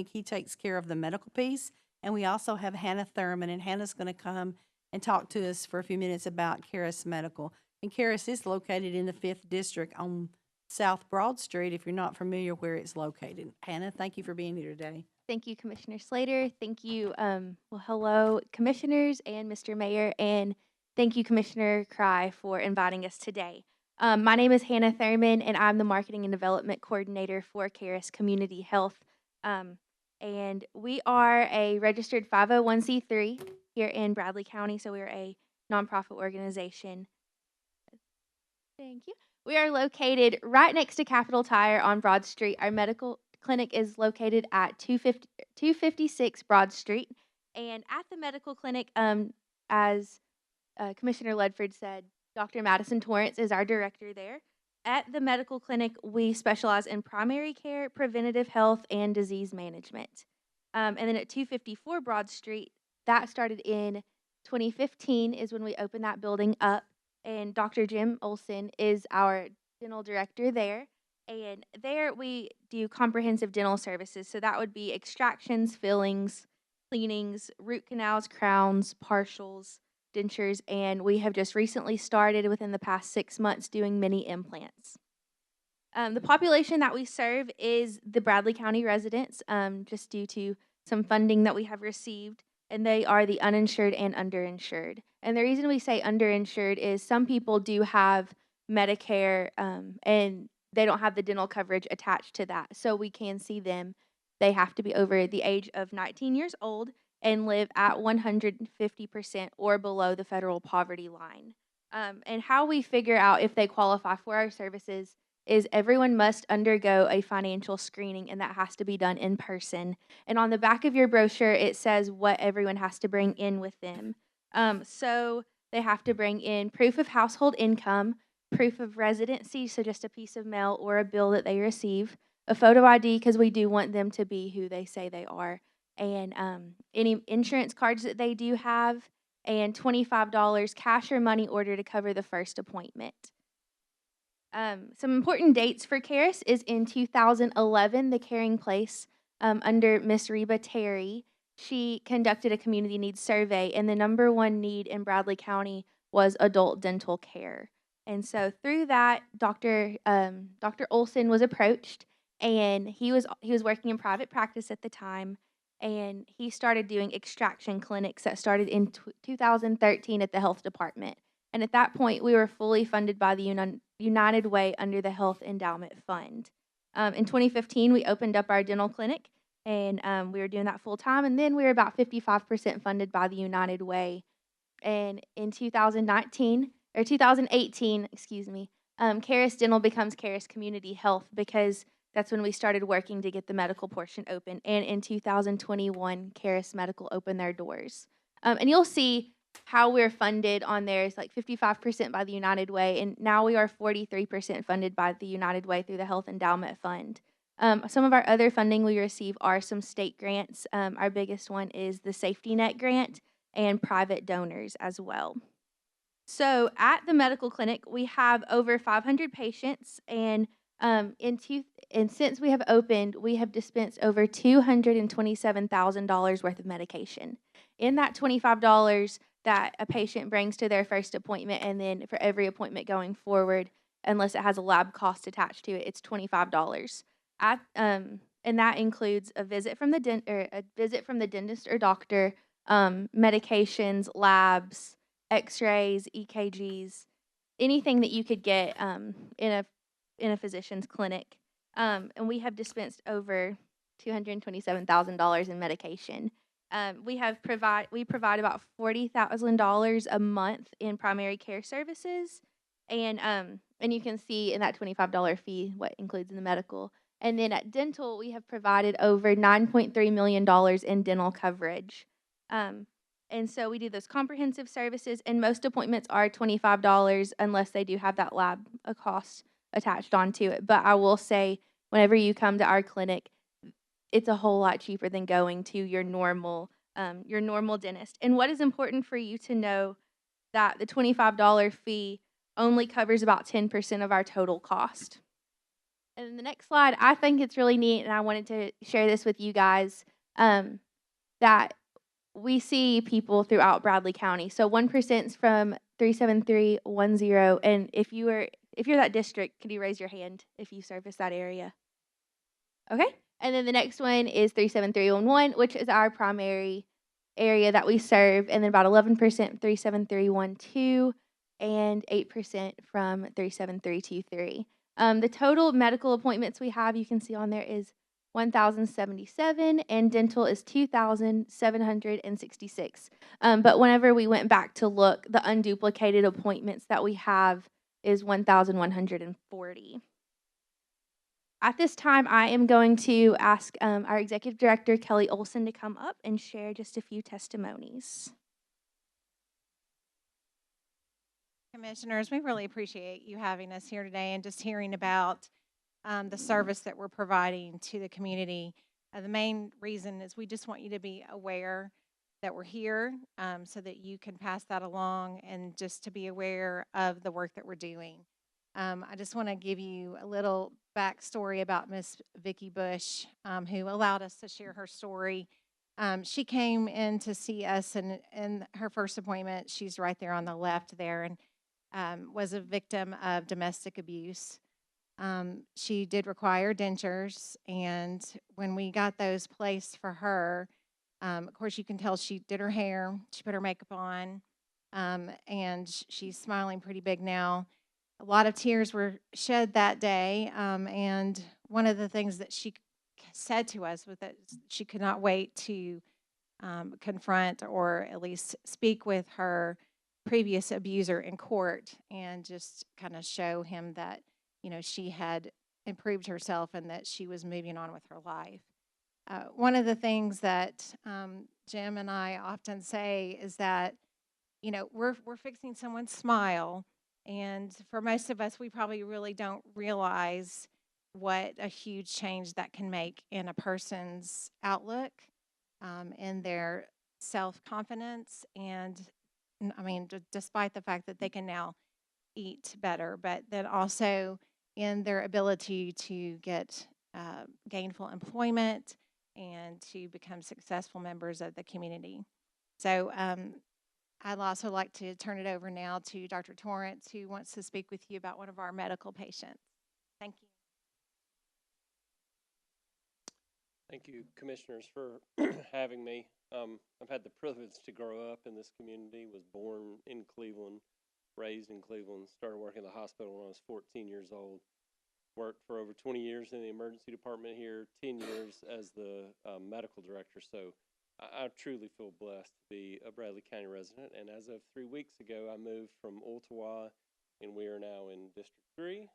he takes care of the medical piece. And we also have Hannah Thurman, and Hannah's going to come and talk to us for a few minutes about Karis Medical. And Karis is located in the 5th District on South Broad Street, if you're not familiar where it's located. Hannah, thank you for being here today. Thank you, Commissioner Slater. Thank you, hello, Commissioners and Mr. Mayor, and thank you, Commissioner Cry, for inviting us today. My name is Hannah Thurman, and I'm the Marketing and Development Coordinator for Karis Community Health. And we are a registered 501c3 here in Bradley County, so we're a nonprofit organization. Thank you. We are located right next to Capitol Tire on Broad Street. Our medical clinic is located at 256 Broad Street. And at the medical clinic, as Commissioner Ledford said, Dr. Madison Torrance is our director there. At the medical clinic, we specialize in primary care, preventative health, and disease management. And then at 254 Broad Street, that started in 2015 is when we opened that building up. And Dr. Jim Olson is our dental director there. And there we do comprehensive dental services. So that would be extractions, fillings, cleanings, root canals, crowns, partials, dentures, and we have just recently started within the past 6 months doing mini implants. The population that we serve is the Bradley County residents, just due to some funding that we have received, and they are the uninsured and underinsured. And the reason we say underinsured is some people do have Medicare, and they don't have the dental coverage attached to that. So we can see them. They have to be over the age of 19 years old and live at 150% or below the federal poverty line. And how we figure out if they qualify for our services is everyone must undergo a financial screening, and that has to be done in person. And on the back of your brochure, it says what everyone has to bring in with them. So they have to bring in proof of household income, proof of residency, so just a piece of mail or a bill that they receive, a photo ID because we do want them to be who they say they are, and any insurance cards that they do have, and $25 cash or money order to cover the first appointment. Some important dates for Karis is in 2011, the Caring Place under Miss Reba Terry. She conducted a community needs survey, and the number one need in Bradley County was adult dental care. And so through that, Dr. Olson was approached, and he was working in private practice at the time, and he started doing extraction clinics that started in 2013 at the health department. And at that point, we were fully funded by the United Way under the Health Endowment Fund. In 2015, we opened up our dental clinic, and we were doing that full time. And then we were about 55% funded by the United Way. And in 2018, Karis Dental becomes Karis Community Health because that's when we started working to get the medical portion open. And in 2021, Karis Medical opened their doors. And you'll see how we're funded on there is like 55% by the United Way, and now we are 43% funded by the United Way through the Health Endowment Fund. Some of our other funding we receive are some state grants. Our biggest one is the Safety Net grant and private donors as well. So at the medical clinic, we have over 500 patients, and since we have opened, we have dispensed over $227,000 worth of medication. In that $25 that a patient brings to their first appointment, and then for every appointment going forward, unless it has a lab cost attached to it, it's $25. And that includes a visit from the dentist or doctor, medications, labs, X-rays, EKGs, anything that you could get in a physician's clinic. And we have dispensed over $227,000 in medication. We provide about $40,000 a month in primary care services, and you can see in that $25 fee what includes in the medical. And then at dental, we have provided over $9.3 million in dental coverage. And so we do those comprehensive services, and most appointments are $25 unless they do have that lab cost attached onto it. But I will say, whenever you come to our clinic, it's a whole lot cheaper than going to your normal dentist. And what is important for you to know that the $25 fee only covers about 10% of our total cost. And in the next slide, I think it's really neat, and I wanted to share this with you guys, that we see people throughout Bradley County. So 1% is from 37310, and if you're that district, could you raise your hand if you service that area? Okay. And then the next one is 37311, which is our primary area that we serve, and then about 11% 37312, and 8% from 37323. The total medical appointments we have, you can see on there, is 1,077, and dental is 2,766. But whenever we went back to look, the unduplicated appointments that we have is 1,140. At this time, I am going to ask our Executive Director, Kelly Olson, to come up and share just a few testimonies. Commissioners, we really appreciate you having us here today and just hearing about the service that we're providing to the community. The main reason is we just want you to be aware that we're here so that you can pass that along, and just to be aware of the work that we're doing. I just want to give you a little backstory about Miss Vicki Bush, who allowed us to share her story. She came in to see us, and in her first appointment, she's right there on the left there, and was a victim of domestic abuse. She did require dentures, and when we got those placed for her, of course, you can tell she did her hair, she put her makeup on, and she's smiling pretty big now. A lot of tears were shed that day, and one of the things that she said to us was that she could not wait to confront, or at least speak with, her previous abuser in court, and just kind of show him that, she had improved herself and that she was moving on with her life. One of the things that Jim and I often say is that, we're fixing someone's smile, and for most of us, we probably really don't realize what a huge change that can make in a person's outlook, in their self-confidence, and despite the fact that they can now eat better, but then also in their ability to get gainful employment and to become successful members of the community. So I'd also like to turn it over now to Dr. Torrance, who wants to speak with you about one of our medical patients. Thank you. Thank you, Commissioners, for having me. I've had the privilege to grow up in this community, was born in Cleveland, raised in Cleveland, started working at the hospital when I was 14 years old. Worked for over 20 years in the emergency department here, 10 years as the medical director. So I truly feel blessed to be a Bradley County resident. And as of 3 weeks ago, I moved from Ooltewah, and we are now in District 3,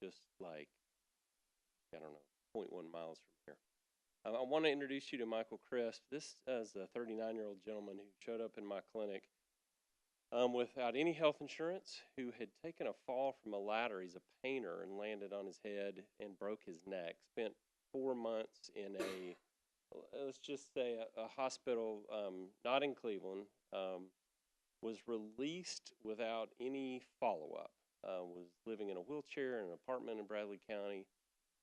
just like, 0.1 miles from here. I want to introduce you to Michael Crisp. This is a 39-year-old gentleman who showed up in my clinic without any health insurance, who had taken a fall from a ladder. He's a painter and landed on his head and broke his neck. Spent 4 months in a, let's just say, a hospital, not in Cleveland. Was released without any follow-up. Was living in a wheelchair in an apartment in Bradley County.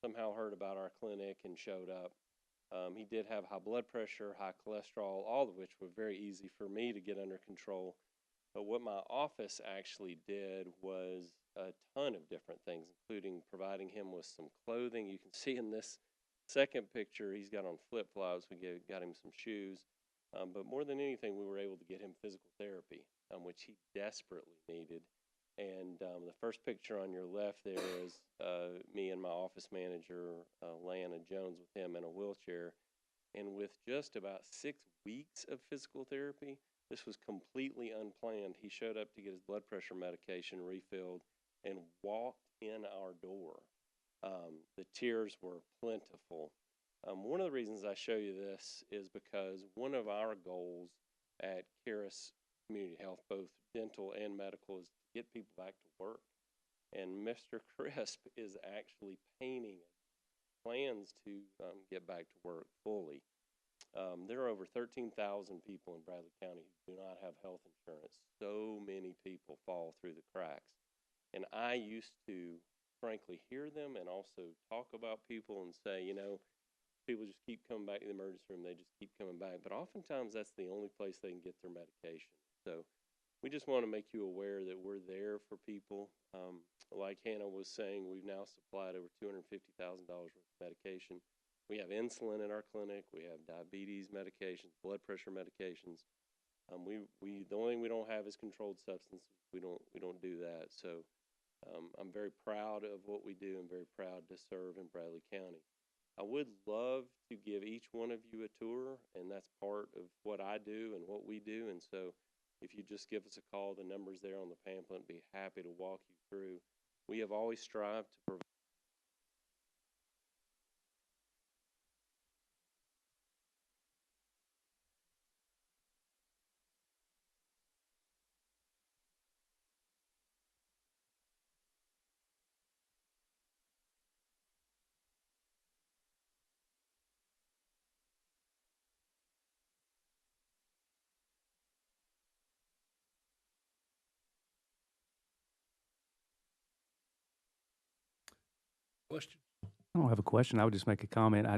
Somehow heard about our clinic and showed up. He did have high blood pressure, high cholesterol, all of which were very easy for me to get under control. But what my office actually did was a ton of different things, including providing him with some clothing. You can see in this second picture, he's got on flip-flops. We got him some shoes. But more than anything, we were able to get him physical therapy, which he desperately needed. And the first picture on your left there is me and my office manager, Lana Jones, with him in a wheelchair. And with just about 6 weeks of physical therapy, this was completely unplanned. He showed up to get his blood pressure medication refilled and walked in our door. The tears were plentiful. One of the reasons I show you this is because one of our goals at Karis Community Health, both dental and medical, is to get people back to work. And Mr. Crisp is actually painting plans to get back to work fully. There are over 13,000 people in Bradley County who do not have health insurance. So many people fall through the cracks. And I used to, frankly, hear them and also talk about people and say, people just keep coming back to the emergency room. They just keep coming back. But oftentimes that's the only place they can get their medication. So we just want to make you aware that we're there for people. Like Hannah was saying, we've now supplied over $250,000 worth of medication. We have insulin in our clinic. We have diabetes medications, blood pressure medications. The only thing we don't have is controlled substances. We don't do that. So I'm very proud of what we do and very proud to serve in Bradley County. I would love to give each one of you a tour, and that's part of what I do and what we do. And so if you just give us a call, the number's there on the pamphlet, be happy to walk you through. We have always strived to provide. Question? I don't have a question. I would just make a comment.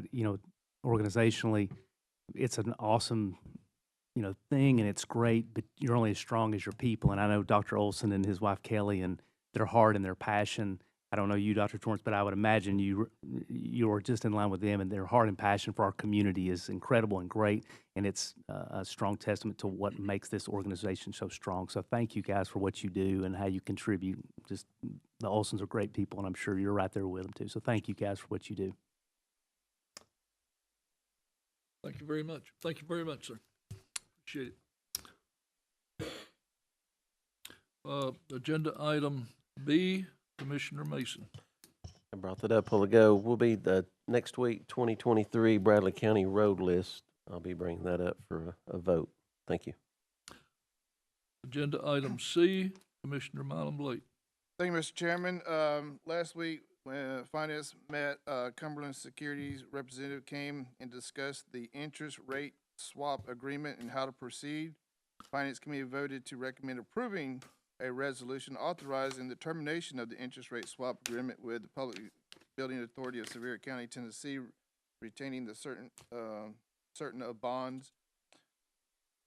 Organizationally, it's an awesome, thing, and it's great, but you're only as strong as your people. And I know Dr. Olson and his wife Kelly and their heart and their passion. I don't know you, Dr. Torrance, but I would imagine you're just in line with them, and their heart and passion for our community is incredible and great, and it's a strong testament to what makes this organization so strong. So thank you guys for what you do and how you contribute. Just the Olsons are great people, and I'm sure you're right there with them too. So thank you guys for what you do. Thank you very much. Thank you very much, sir. Appreciate it. Agenda item B, Commissioner Mason. I brought that up a while ago. Will be the next week, 2023 Bradley County road list. I'll be bringing that up for a vote. Thank you. Agenda item C, Commissioner Milam Blake. Thank you, Mr. Chairman. Last week, when Finance met, Cumberland Securities representative came and discussed the interest rate swap agreement and how to proceed. Finance Committee voted to recommend approving a resolution authorizing the termination of the interest rate swap agreement with the Public Building Authority of Sever County, Tennessee, retaining the certain of bonds,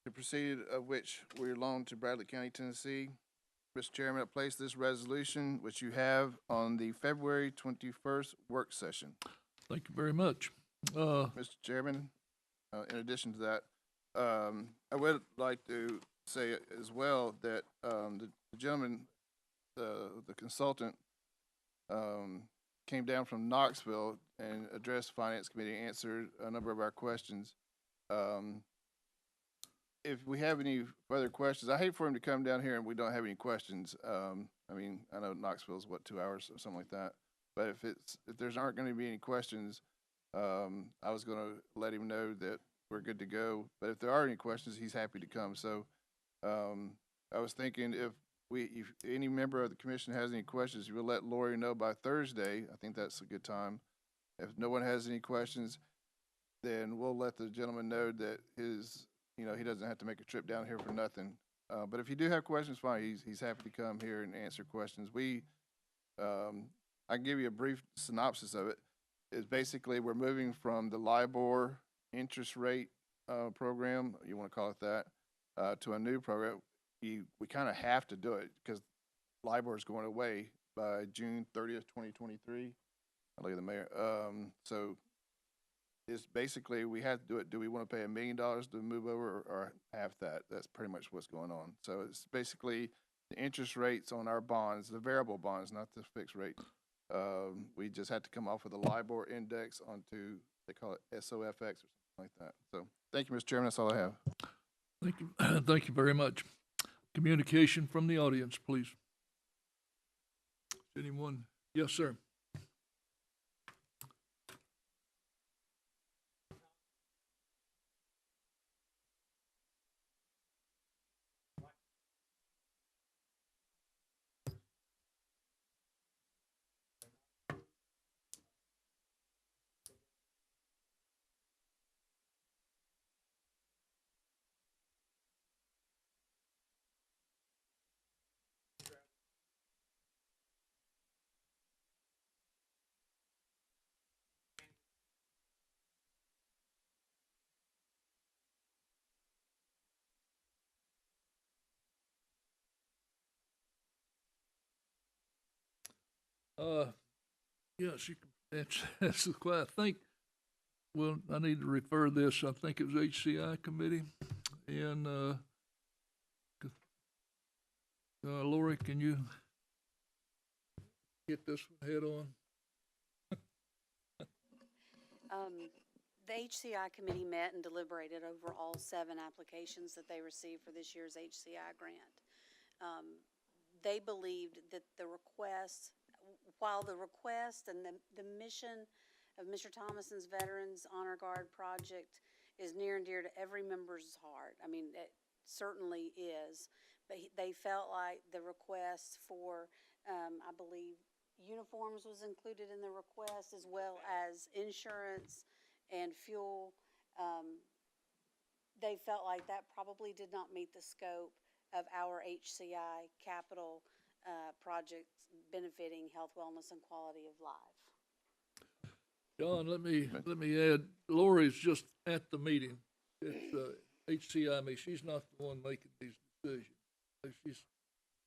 the proceed of which were loaned to Bradley County, Tennessee. Mr. Chairman, I place this resolution, which you have on the February 21st work session. Thank you very much. Mr. Chairman, in addition to that, I would like to say as well that the gentleman, the consultant, came down from Knoxville and addressed Finance Committee, answered a number of our questions. If we have any further questions, I hate for him to come down here and we don't have any questions. I mean, I know Knoxville's 2 hours or something like that. But if there's aren't going to be any questions, I was going to let him know that we're good to go. But if there are any questions, he's happy to come. So I was thinking if any member of the commission has any questions, we'll let Lori know by Thursday. I think that's a good time. If no one has any questions, then we'll let the gentleman know that he doesn't have to make a trip down here for nothing. But if you do have questions, fine. He's happy to come here and answer questions. I can give you a brief synopsis of it. It's basically we're moving from the LIBOR interest rate program, you want to call it that, to a new program. We kind of have to do it because LIBOR is going away by June 30th, 2023. I look at the mayor. So it's basically we have to do it. Do we want to pay $1 million to move over or half that? That's pretty much what's going on. So it's basically the interest rates on our bonds, the variable bonds, not the fixed rate. We just had to come off with a LIBOR index onto, they call it SOFX or something like that. So thank you, Mr. Chairman. That's all I have. Thank you. Thank you very much. Communication from the audience, please. Anyone? Yes, sir. Yes, you can that's the question. I think, well, I need to refer this, I think it was HCI committee. And, Lori, can you get this one head on? The HCI committee met and deliberated over all 7 applications that they received for this year's HCI grant. They believed that the request, while the request and the mission of Mr. Thomason's Veterans Honor Guard project is near and dear to every member's heart. I mean, it certainly is. But they felt like the request for, I believe, uniforms was included in the request, as well as insurance and fuel. They felt like that probably did not meet the scope of our HCI capital projects benefiting health, wellness, and quality of life. John, let me add, Lori's just at the meeting. It's HCI. I mean, she's not the one making these decisions. She's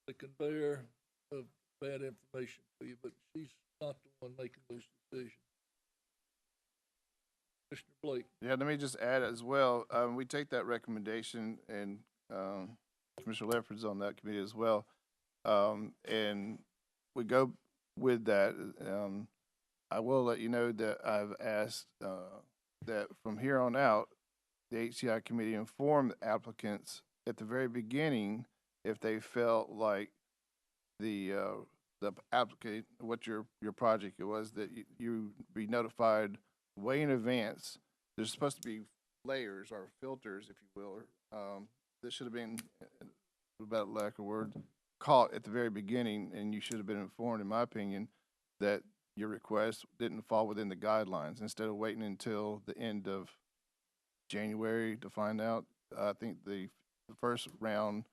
the conveyor of bad information to you, but she's not the one making those decisions. Commissioner Blake. Yeah, let me just add as well. We take that recommendation, and Commissioner Lefford's on that committee as well. And we go with that. I will let you know that I've asked that from here on out, the HCI committee inform the applicants at the very beginning if they felt like the the applicant, what your project it was, that you be notified way in advance. There's supposed to be layers or filters, if you will. This should have been, about lack of word, caught at the very beginning, and you should have been informed, in my opinion, that your request didn't fall within the guidelines. Instead of waiting until the end of January to find out, I think the first round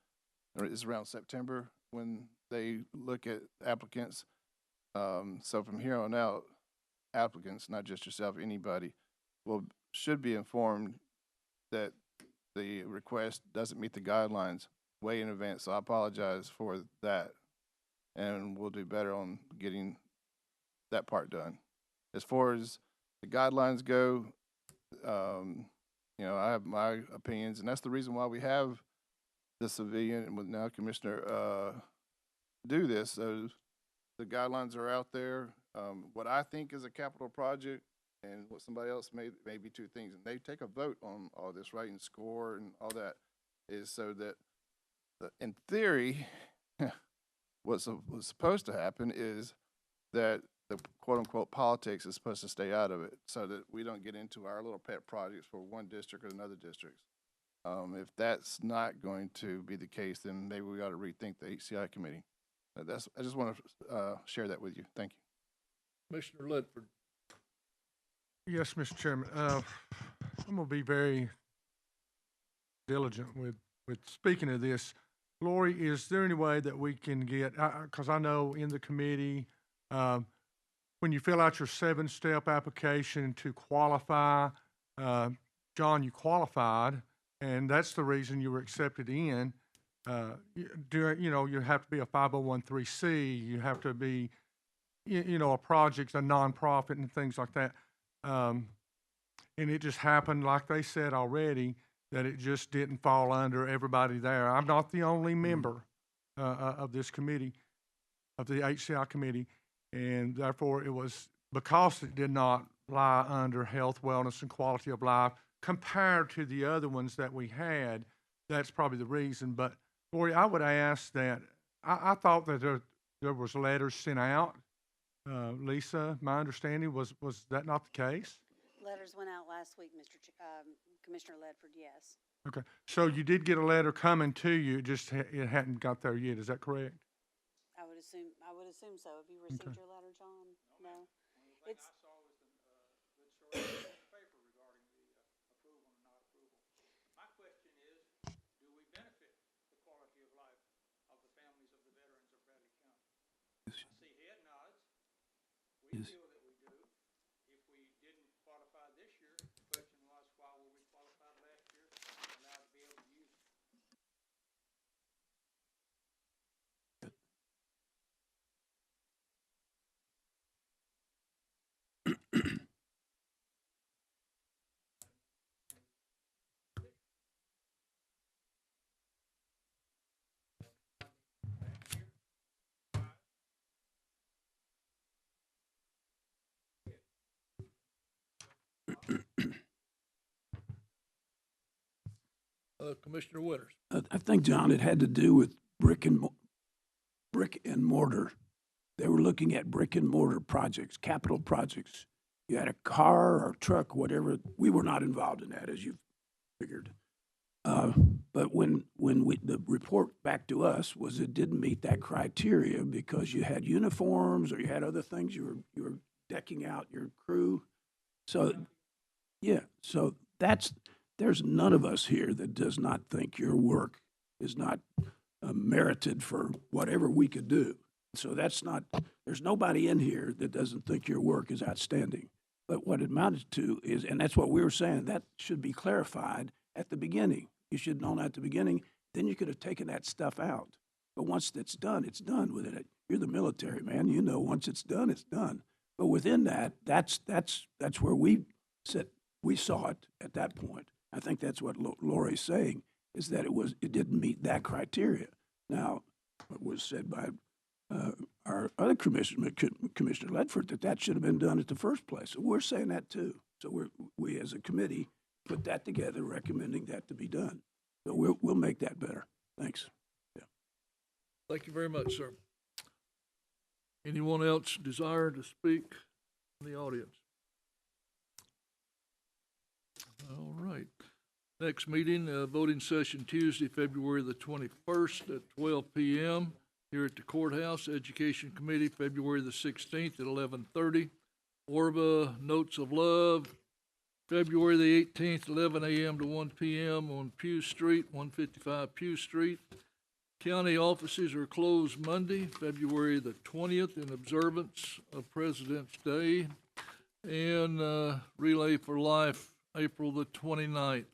is around September when they look at applicants. So from here on out, applicants, not just yourself, anybody, should be informed that the request doesn't meet the guidelines way in advance. So I apologize for that, and we'll do better on getting that part done. As far as the guidelines go, I have my opinions, and that's the reason why we have the civilian and with now Commissioner do this. So the guidelines are out there. What I think is a capital project and what somebody else may be two things, and they take a vote on all this, right, and score and all that, is so that in theory, what's supposed to happen is that the quote-unquote politics is supposed to stay out of it, so that we don't get into our little pet projects for one district or another district. If that's not going to be the case, then maybe we ought to rethink the HCI committee. I just want to share that with you. Thank you. Commissioner Ledford. Yes, Mr. Chairman. I'm going to be very diligent with speaking of this. Lori, is there any way that we can get, because I know in the committee, when you fill out your 7-step application to qualify, John, you qualified, and that's the reason you were accepted in. You have to be a 501(c)(3), you have to be, a project, a nonprofit, and things like that. And it just happened, like they said already, that it just didn't fall under everybody there. I'm not the only member of this committee, of the HCI committee, and therefore it was because it did not lie under health, wellness, and quality of life compared to the other ones that we had. That's probably the reason. But Lori, I would ask that, I thought that there was letters sent out. Lisa, my understanding was that not the case? Letters went out last week, Commissioner Ledford, yes. Okay, so you did get a letter coming to you, it hadn't got there yet, is that correct? I would assume so. Have you received your letter, John? No? It's. Yes. Commissioner Winters. I think, John, it had to do with brick and mortar. They were looking at brick and mortar projects, capital projects. You had a car or truck, whatever. We were not involved in that, as you figured. But when the report back to us was it didn't meet that criteria because you had uniforms or you had other things you were decking out your crew. So, yeah, so there's none of us here that does not think your work is not merited for whatever we could do. So there's nobody in here that doesn't think your work is outstanding. But what it amounted to is, and that's what we were saying, that should be clarified at the beginning. You should have known at the beginning, then you could have taken that stuff out. But once it's done with it. You're the military, man. You know, once it's done, it's done. But within that, that's where we saw it at that point. I think that's what Lori's saying, is that it didn't meet that criteria. Now, it was said by our other Commissioner Ledford that should have been done at the first place. So we're saying that too. So we as a committee put that together, recommending that to be done. So we'll make that better. Thanks. Yeah. Thank you very much, sir. Anyone else desire to speak in the audience? All right. Next meeting, voting session Tuesday, February the 21st at 12 p.m. here at the courthouse. Education Committee, February the 16th at 11:30. Orba Notes of Love, February the 18th, 11 a.m. to 1 p.m. on Pew Street, 155 Pew Street. County offices are closed Monday, February the 20th, in observance of President's Day. And Relay for Life, April the 29th.